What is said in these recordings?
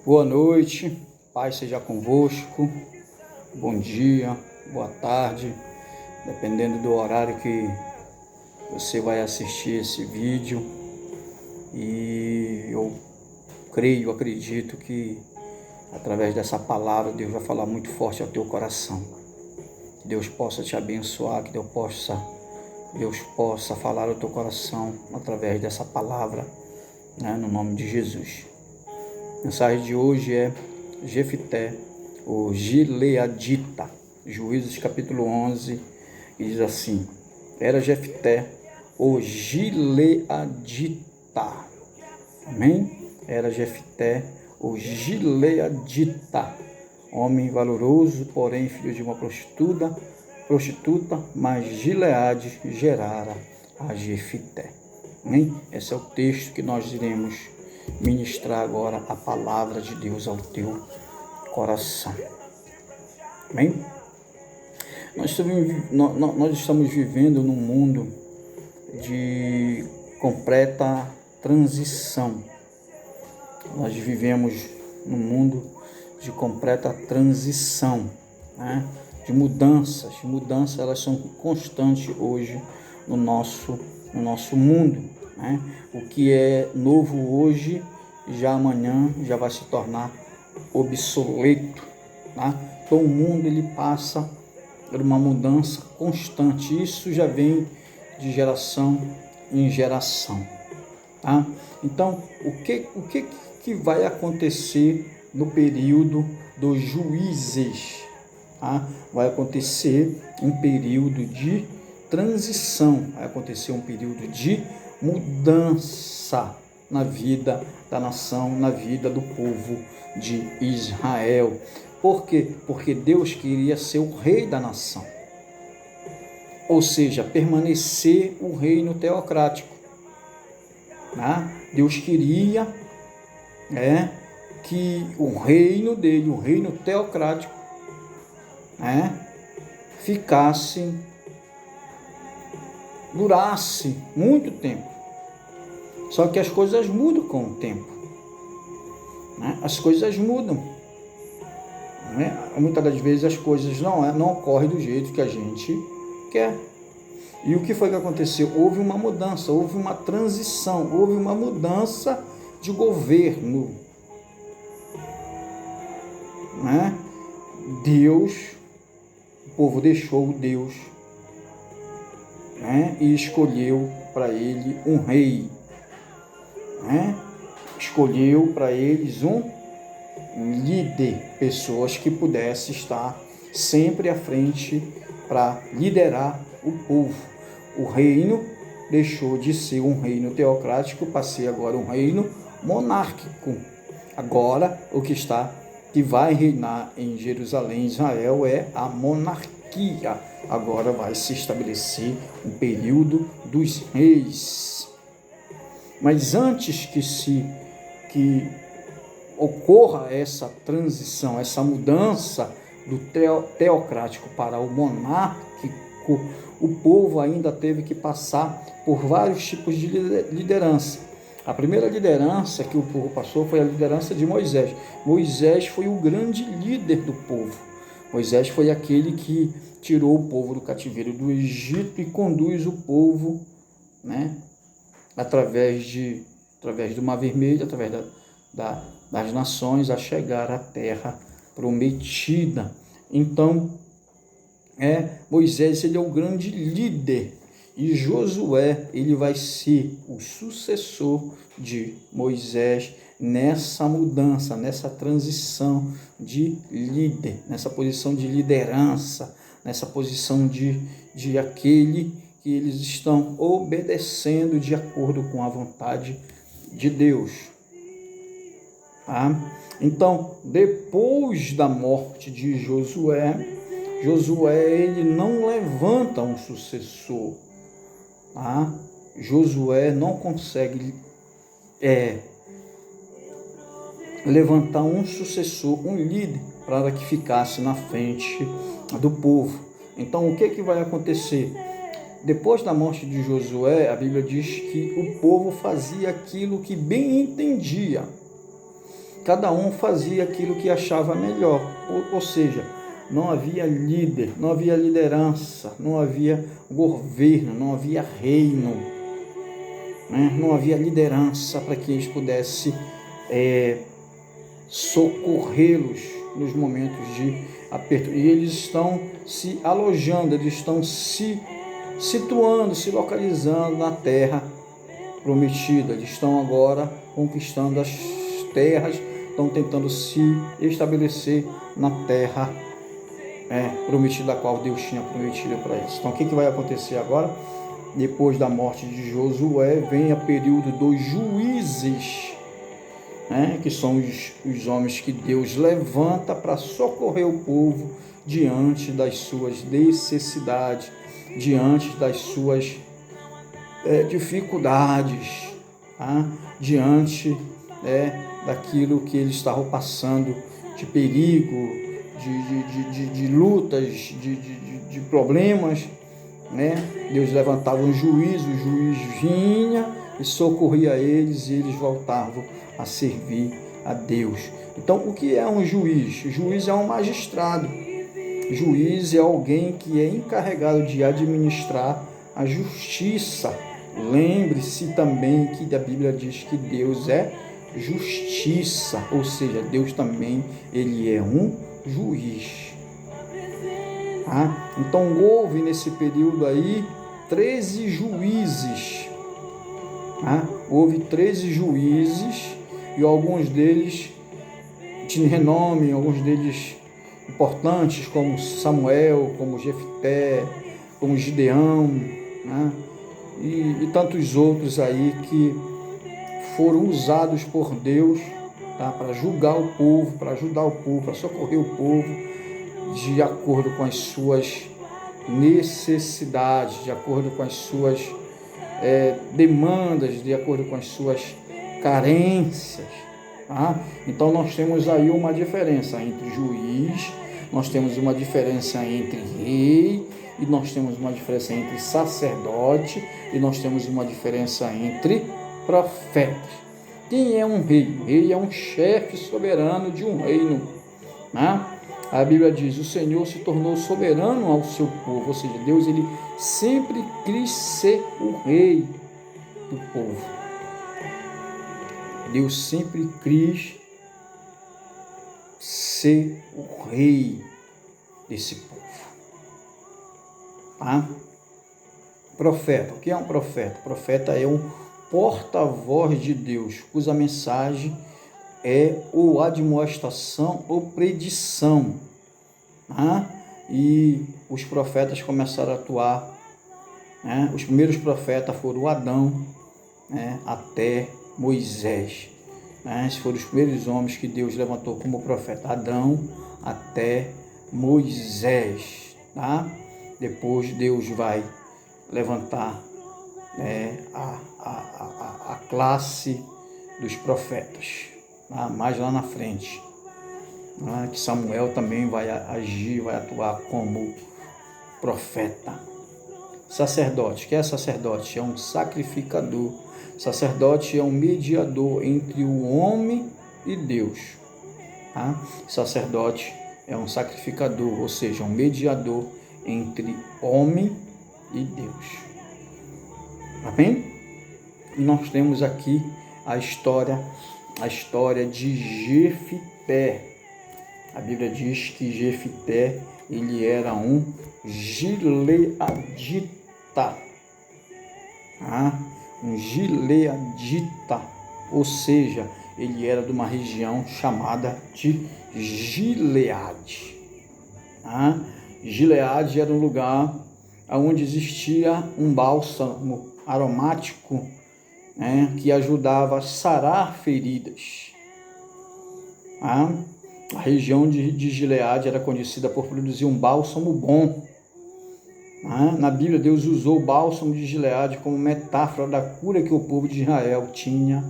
Boa noite, paz seja convosco, bom dia, boa tarde, dependendo do horário que você vai assistir esse vídeo. E eu acredito que através dessa palavra Deus vai falar muito forte ao teu coração. Que Deus possa te abençoar, que Deus possa falar ao teu coração através dessa palavra, no nome de Jesus. A mensagem de hoje é Jefté, o Gileadita. Juízes capítulo 11, e diz assim: era Jefté, o Gileadita. Amém? Era Jefté, o Gileadita, homem valoroso, porém filho de uma prostituta, mas Gileade gerara a Jefté. Amém? Esse é o texto que nós iremos ministrar agora, a palavra de Deus ao teu coração. Amém? Nós estamos vivendo num mundo de completa transição. Nós vivemos num mundo de completa transição, de mudanças. Mudanças, elas são constantes hoje no nosso mundo. O que é novo hoje, já amanhã já vai se tornar obsoleto. Então o mundo ele passa por uma mudança constante. Isso já vem de geração em geração. Então o que vai acontecer no período dos juízes? Vai acontecer um período de transição, vai acontecer um período de mudança na vida da nação, na vida do povo de Israel. Por quê? Porque Deus queria ser o rei da nação, ou seja, permanecer o reino teocrático. Deus queria que o reino dele, o reino teocrático, durasse muito tempo. Só que as coisas mudam com o tempo. As coisas mudam. Muitas das vezes as coisas não ocorrem do jeito que a gente quer. E o que foi que aconteceu? Houve uma mudança, houve uma transição, houve uma mudança de governo. O povo deixou Deus, e escolheu para ele um rei. Escolheu para eles um líder, pessoas que pudessem estar sempre à frente para liderar o povo. O reino deixou de ser um reino teocrático para ser agora um reino monárquico. Agora o que vai reinar em Jerusalém, Israel, é a monarquia. Agora vai se estabelecer um período dos reis. Mas antes que ocorra essa transição, essa mudança do teocrático para o monárquico, o povo ainda teve que passar por vários tipos de liderança. A primeira liderança que o povo passou foi a liderança de Moisés. Moisés foi o grande líder do povo. Moisés foi aquele que tirou o povo do cativeiro do Egito e conduz o povo, através do Mar Vermelho, através das nações, a chegar à terra prometida. Então, Moisés, ele é o grande líder, e Josué, ele vai ser o sucessor de Moisés nessa mudança, nessa transição de líder, nessa posição de liderança, nessa posição de aquele que eles estão obedecendo de acordo com a vontade de Deus. Então, depois da morte de Josué, ele não levanta um sucessor. Josué não consegue levantar um sucessor, um líder, para que ficasse na frente do povo. Então, o que vai acontecer? Depois da morte de Josué, a Bíblia diz que o povo fazia aquilo que bem entendia. cada um fazia aquilo que achava melhor, ou seja, não havia líder, não havia liderança, não havia governo, não havia reino, né? Não havia liderança para que eles pudessem socorrê-los nos momentos de aperto. E eles estão se alojando, eles estão se situando, se localizando na terra prometida. Eles estão agora conquistando as terras, estão tentando se estabelecer na terra prometida, a qual Deus tinha prometido para eles. Então, o que vai acontecer agora? Depois da morte de Josué, vem o período dos juízes, que são os homens que Deus levanta para socorrer o povo diante das suas necessidades, diante das suas dificuldades, diante daquilo que eles estavam passando, de perigo, de lutas, de problemas. Deus levantava um juiz, o juiz vinha e socorria eles, e eles voltavam a servir a Deus. Então, o que é um juiz? O juiz é um magistrado. Juiz é alguém que é encarregado de administrar a justiça. Lembre-se também que a Bíblia diz que Deus é justiça, ou seja, Deus também ele é um juiz. Então houve nesse período aí 13 juízes. Houve 13 juízes, e alguns deles tinham renome, alguns deles importantes, como Samuel, como Jefté, como Gideão, e tantos outros aí que foram usados por Deus para julgar o povo, para ajudar o povo, para socorrer o povo, de acordo com as suas necessidades, de acordo com as suas demandas, de acordo com as suas carências. Então nós temos aí uma diferença entre juiz, nós temos uma diferença entre rei, e nós temos uma diferença entre sacerdote, e nós temos uma diferença entre profetas. Quem é um rei? O rei é um chefe soberano de um reino. A Bíblia diz: o Senhor se tornou soberano ao seu povo, ou seja, Deus ele sempre quis ser o rei do povo. Deus sempre quis ser o rei desse povo. Profeta, o que é um profeta? Profeta é um porta-voz de Deus, cuja mensagem é ou admoestação ou predição. E os profetas começaram a atuar. Os primeiros profetas foram Adão até Moisés. Esses foram os primeiros homens que Deus levantou como profeta. Adão até Moisés. Depois Deus vai levantar a classe dos profetas, mais lá na frente, que Samuel também vai agir, vai atuar como profeta. Sacerdote, que é sacerdote? É um sacrificador. Sacerdote é um mediador entre o homem e Deus. Sacerdote é um sacrificador, ou seja, um mediador entre homem e Deus. Amém? E nós temos aqui a história de Jefité. A Bíblia diz que Jefité ele era um gileadita. Um gileadita, ou seja, ele era de uma região chamada de Gileade. Gileade era um lugar onde existia um bálsamo aromático, que ajudava a sarar feridas. A região de Gileade era conhecida por produzir um bálsamo bom. Na Bíblia, Deus usou o bálsamo de Gileade como metáfora da cura que o povo de Israel tinha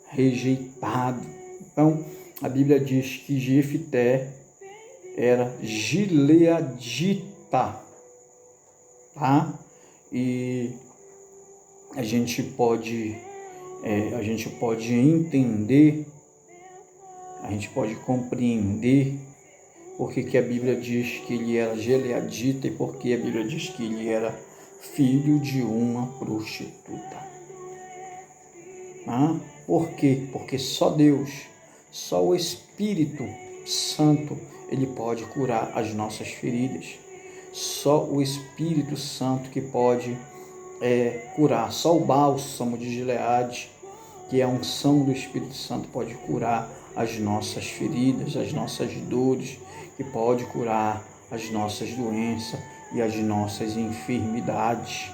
rejeitado. Então, a Bíblia diz que Jefité era gileadita. E a gente pode entender gente pode compreender por que a Bíblia diz que ele era gileadita e por que a Bíblia diz que ele era filho de uma prostituta. Por quê? Porque só Deus, só o Espírito Santo, ele pode curar as nossas feridas. Só o Espírito Santo que pode curar. Só o bálsamo de Gileade, que é a unção do Espírito Santo, pode curar as nossas feridas, as nossas dores, que pode curar as nossas doenças e as nossas enfermidades.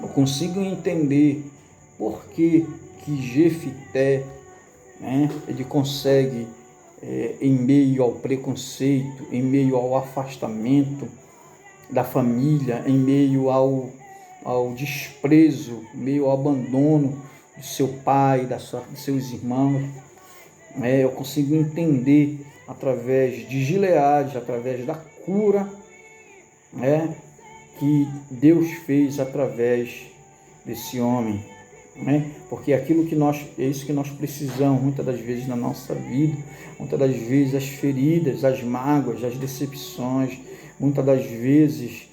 Eu consigo entender por que Jefité, ele consegue, em meio ao preconceito, em meio ao afastamento da família, em meio ao desprezo, em meio ao abandono do seu pai, de seus irmãos, eu consigo entender através de Gileade, através da cura, que Deus fez através desse homem, porque é isso que nós precisamos muitas das vezes na nossa vida, muitas das vezes as feridas, as mágoas, as decepções, muitas das vezes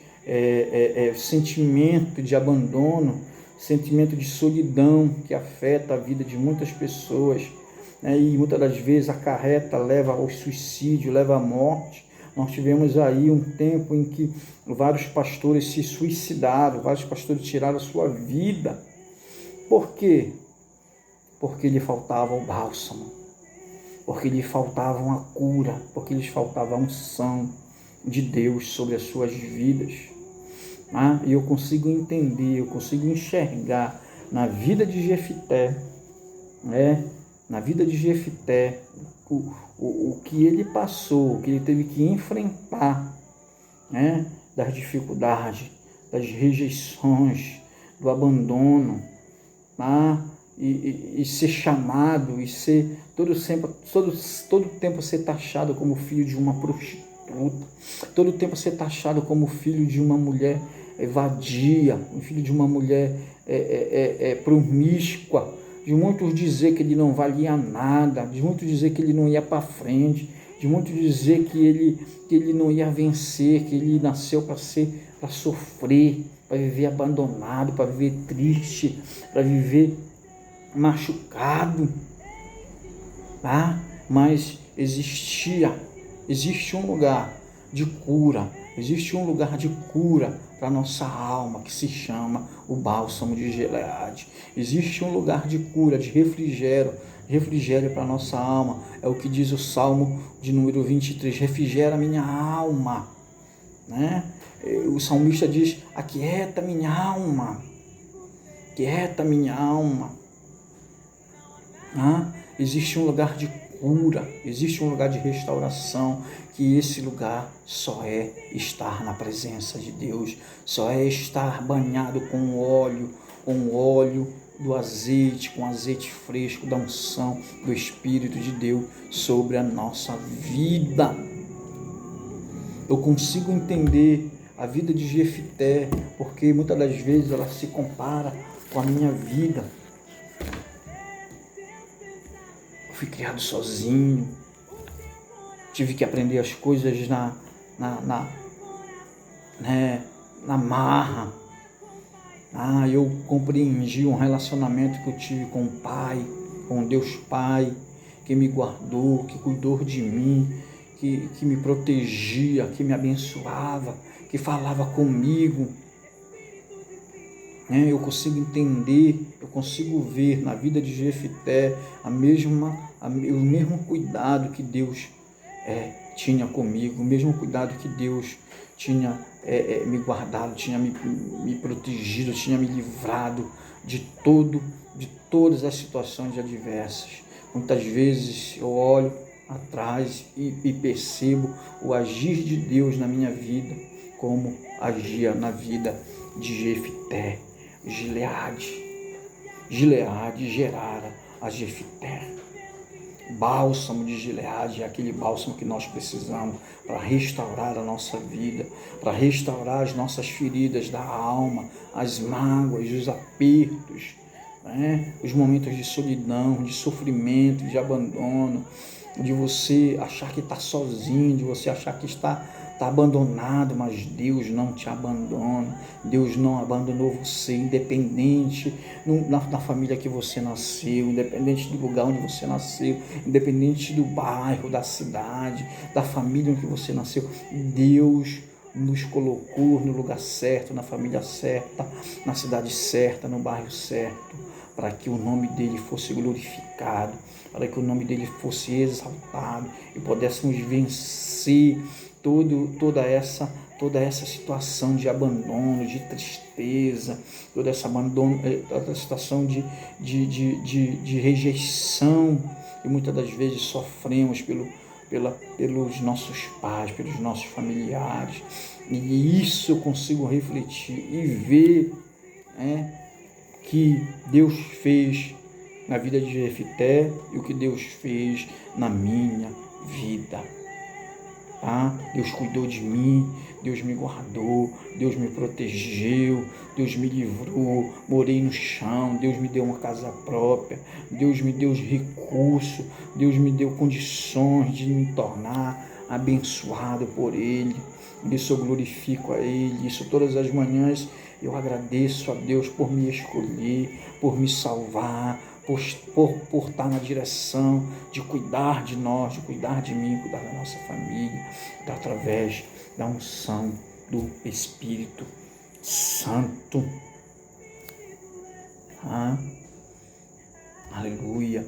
sentimento de abandono, sentimento de solidão que afeta a vida de muitas pessoas, e muitas das vezes leva ao suicídio, leva à morte. Nós tivemos aí um tempo em que vários pastores se suicidaram, vários pastores tiraram a sua vida. Por quê? Porque lhe faltava o bálsamo, porque lhe faltava uma cura, porque lhes faltava a unção de Deus sobre as suas vidas. E eu consigo entender, eu consigo enxergar na vida de Jefité, na vida de Jefité, o que ele passou, o que ele teve que enfrentar, das dificuldades, das rejeições, do abandono, e ser chamado, e ser todo tempo ser taxado como filho de uma prostituta, todo tempo ser taxado como filho de uma mulher vadia, um filho de uma mulher promíscua, de muitos dizer que ele não valia nada, de muitos dizer que ele não ia para frente, de muitos dizer que ele não ia vencer, que ele nasceu para sofrer, para viver abandonado, para viver triste, para viver machucado. Mas existe um lugar de cura, existe um lugar de cura para a nossa alma, que se chama o bálsamo de Gileade. Existe um lugar de cura, de refrigério para a nossa alma. É o que diz o Salmo de número 23, refrigera minha alma. O salmista diz, aquieta minha alma, quieta minha alma. Existe um lugar de cura, existe um lugar de restauração, que esse lugar só é estar na presença de Deus, só é estar banhado com óleo do azeite, com azeite fresco da unção do Espírito de Deus sobre a nossa vida. Eu consigo entender a vida de Jefité, porque muitas das vezes ela se compara com a minha vida. Fui criado sozinho, tive que aprender as coisas na marra. Eu compreendi um relacionamento que eu tive com o Pai, com Deus Pai, que me guardou, que cuidou de mim, que me protegia, que me abençoava, que falava comigo. Eu consigo entender, eu consigo ver na vida de Jefité o mesmo cuidado que Deus tinha comigo, o mesmo cuidado que Deus tinha me guardado, tinha me protegido, tinha me livrado de todas as situações adversas. Muitas vezes eu olho atrás e percebo o agir de Deus na minha vida, como agia na vida de Jefité. Gileade gerara a Jefité. Bálsamo de Gileade é aquele bálsamo que nós precisamos para restaurar a nossa vida, para restaurar as nossas feridas da alma, as mágoas, os apertos, os momentos de solidão, de sofrimento, de abandono, de você achar que está sozinho, de você achar que está abandonado, mas Deus não te abandona, Deus não abandonou você, independente na família que você nasceu, independente do lugar onde você nasceu, independente do bairro, da cidade, da família em que você nasceu, Deus nos colocou no lugar certo, na família certa, na cidade certa, no bairro certo, para que o nome dele fosse glorificado, para que o nome dele fosse exaltado e pudéssemos vencer toda essa situação de abandono, de tristeza, toda essa situação de rejeição que muitas das vezes sofremos pelos nossos pais, pelos nossos familiares. E isso eu consigo refletir e ver, que Deus fez na vida de Jefité e o que Deus fez na minha vida. Tá? Deus cuidou de mim, Deus me guardou, Deus me protegeu, Deus me livrou, morei no chão, Deus me deu uma casa própria, Deus me deu recursos, Deus me deu condições de me tornar abençoado por Ele. Isso eu glorifico a Ele, isso todas as manhãs eu agradeço a Deus por me escolher, por me salvar, por estar na direção de cuidar de nós, de cuidar de mim, cuidar da nossa família, através da unção do Espírito Santo. Aleluia.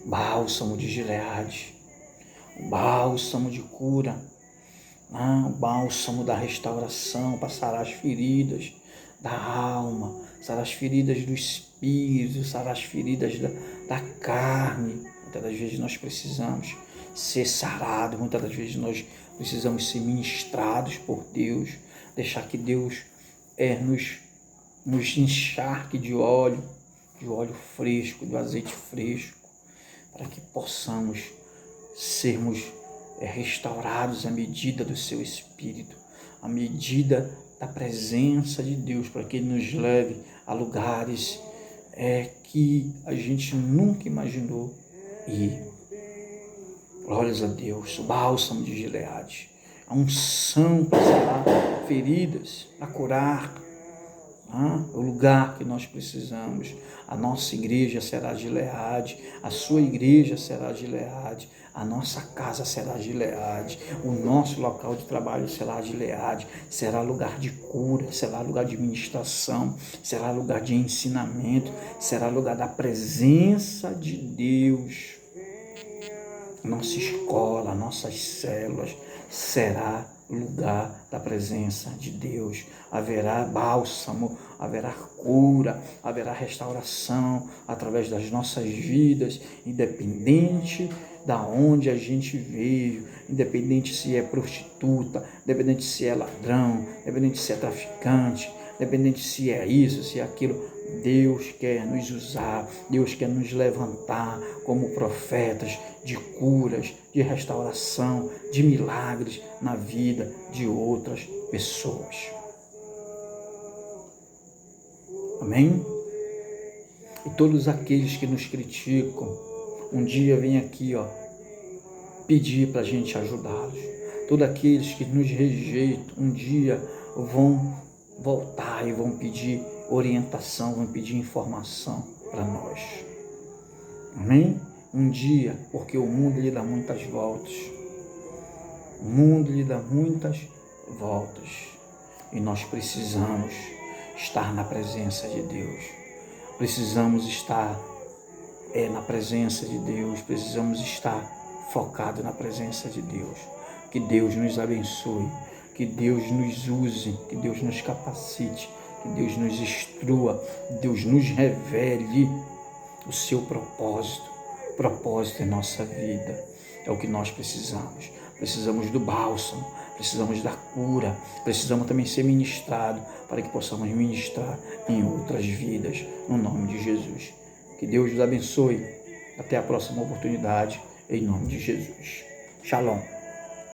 Bálsamo de Gileade, bálsamo de cura, o bálsamo da restauração, para sarar as feridas da alma, sarar as feridas do espírito, sarar as feridas da carne. Muitas das vezes nós precisamos ser sarados, muitas das vezes nós precisamos ser ministrados por Deus, deixar que Deus nos encharque de óleo fresco, do azeite fresco, para que possamos sermos restaurados à medida do seu Espírito, à medida da presença de Deus, para que Ele nos leve a lugares que a gente nunca imaginou ir. Glórias a Deus, o bálsamo de Gileade, a unção para sarar feridas, para curar, o lugar que nós precisamos. A nossa igreja será Gileade, a sua igreja será Gileade, a nossa casa será Gileade, o nosso local de trabalho será Gileade, será lugar de cura, será lugar de ministração, será lugar de ensinamento, será lugar da presença de Deus. Nossa escola, nossas células será lugar da presença de Deus. Haverá bálsamo, haverá cura, haverá restauração através das nossas vidas, independente da onde a gente veio, independente se é prostituta, independente se é ladrão, independente se é traficante, independente se é isso, se é aquilo. Deus quer nos usar, Deus quer nos levantar como profetas de curas, de restauração, de milagres na vida de outras pessoas. Amém? E todos aqueles que nos criticam, um dia vem aqui, pedir para a gente ajudá-los. Todos aqueles que nos rejeitam, um dia vão voltar e vão pedir orientação, vão pedir informação para nós. Amém? Um dia, porque o mundo lhe dá muitas voltas. O mundo lhe dá muitas voltas. E nós precisamos estar na presença de Deus. Precisamos estar na presença de Deus. Precisamos estar focados na presença de Deus. Que Deus nos abençoe. Que Deus nos use. Que Deus nos capacite. Que Deus nos instrua. Que Deus nos revele o seu propósito. Propósito em nossa vida. É o que nós precisamos. Precisamos do bálsamo, precisamos da cura, precisamos também ser ministrados para que possamos ministrar em outras vidas, no nome de Jesus. Que Deus nos abençoe. Até a próxima oportunidade, em nome de Jesus. Shalom.